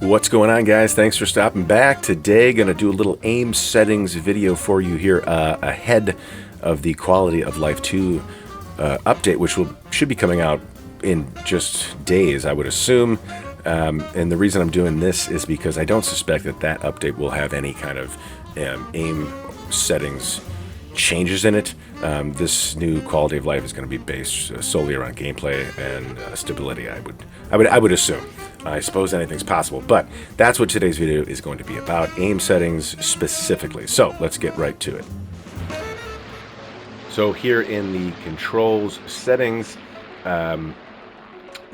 What's going on, guys? Thanks for stopping back. Today gonna do a little aim settings video for you here ahead of the Quality of Life 2 update, which should be coming out in just days, I would assume. And the reason I'm doing this is because I don't suspect that update will have any kind of aim settings changes in it. This new Quality of Life is going to be based solely around gameplay and stability. I would assume. I suppose anything's possible, but that's what today's video is going to be about, aim settings specifically. So let's get right to it. So here in the controls settings,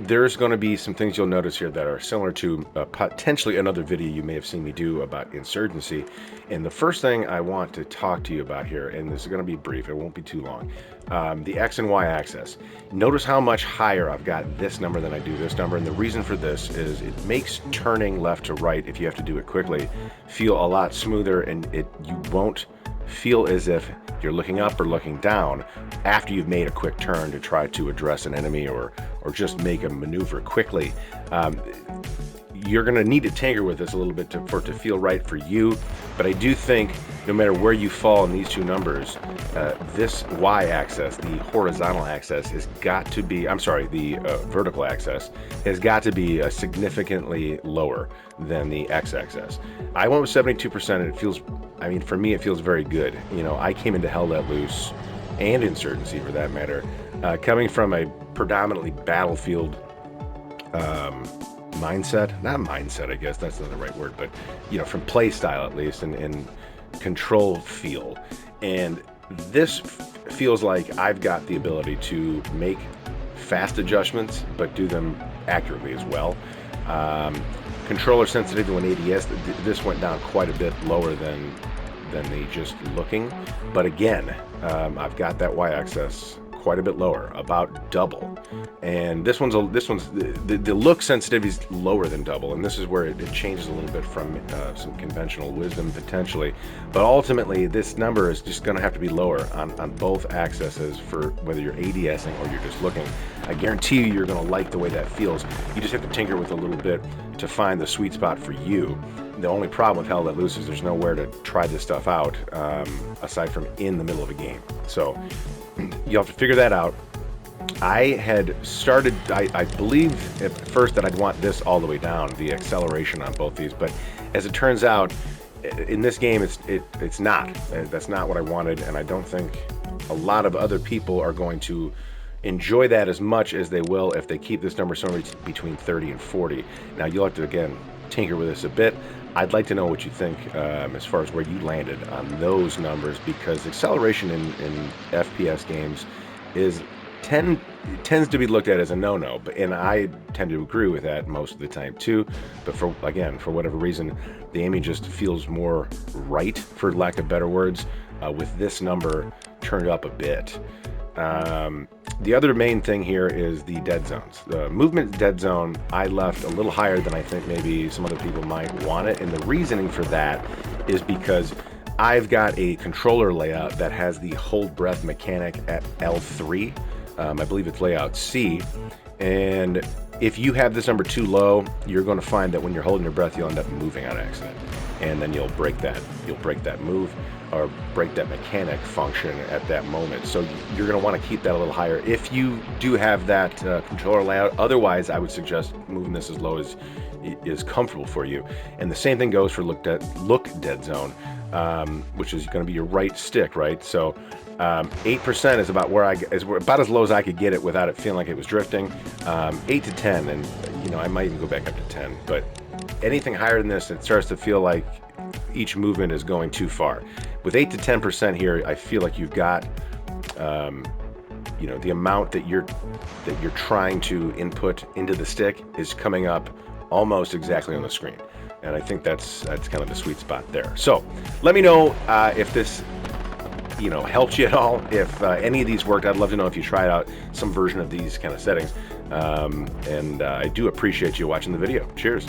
there's going to be some things you'll notice here that are similar to potentially another video you may have seen me do about insurgency. And the first thing I want to talk to you about here, and this is going to be brief, it won't be too long, the X and Y axis. Notice how much higher I've got this number than I do this number, and the reason for this is it makes turning left to right, if you have to do it quickly, feel a lot smoother, and you won't feel as if you're looking up or looking down after you've made a quick turn to try to address an enemy or just make a maneuver quickly. You're going to need to tinker with this a little bit for it to feel right for you, but I do think no matter where you fall in these two numbers, this y-axis, the horizontal axis, has got to be, the vertical axis has got to be significantly lower than the x-axis. I went with 72%, and it feels, I mean, for me, it feels very good. You know, I came into Hell Let Loose, and Insurgency for that matter, coming from a predominantly battlefield mindset, not mindset, I guess that's not the right word, but you know, from play style at least, and control feel. And this feels like I've got the ability to make fast adjustments, but do them accurately as well. Controller sensitivity when ADS, this went down quite a bit lower than the just looking, but again, I've got that y-axis quite a bit lower, about double, and this one's the look sensitivity is lower than double, and this is where it changes a little bit from some conventional wisdom potentially, but ultimately this number is just going to have to be lower on both axes for whether you're ADSing or you're just looking. I guarantee you're going to like the way that feels. You just have to tinker with a little bit to find the sweet spot for you. The only problem with Hell Let Loose is there's nowhere to try this stuff out aside from in the middle of a game. So you'll have to figure that out. I had started, I believed at first that I'd want this all the way down, the acceleration on both these, but as it turns out, in this game, it's not. That's not what I wanted, and I don't think a lot of other people are going to enjoy that as much as they will if they keep this number somewhere between 30 and 40. Now, you'll have to, again, tinker with this a bit. I'd like to know what you think as far as where you landed on those numbers, because acceleration in FPS games tends to be looked at as a no-no, and I tend to agree with that most of the time too. But for whatever reason, the aiming just feels more right, for lack of better words, with this number turned up a bit. The other main thing here is the dead zones. The movement dead zone I left a little higher than I think maybe some other people might want it, and the reasoning for that is because I've got a controller layout that has the hold breath mechanic at L3. I believe it's layout C, and if you have this number too low, you're going to find that when you're holding your breath, you'll end up moving on accident, and then you'll break that move or break that mechanic function at that moment. So you're going to want to keep that a little higher if you do have that controller layout. Otherwise, I would suggest moving this as low as is comfortable for you. And the same thing goes for look dead zone, which is going to be your right stick, right? So 8% is about about as low as I could get it without it feeling like it was drifting. 8 to 10, and you know, I might even go back up to 10, but anything higher than this, it starts to feel like each movement is going too far. With 8 to 10% here, I feel like you've got you know, the amount that you're trying to input into the stick is coming up almost exactly on the screen, and I think that's kind of the sweet spot there. So let me know if this, you know, helps you at all. If any of these worked, I'd love to know if you tried out some version of these kind of settings. And I do appreciate you watching the video. Cheers.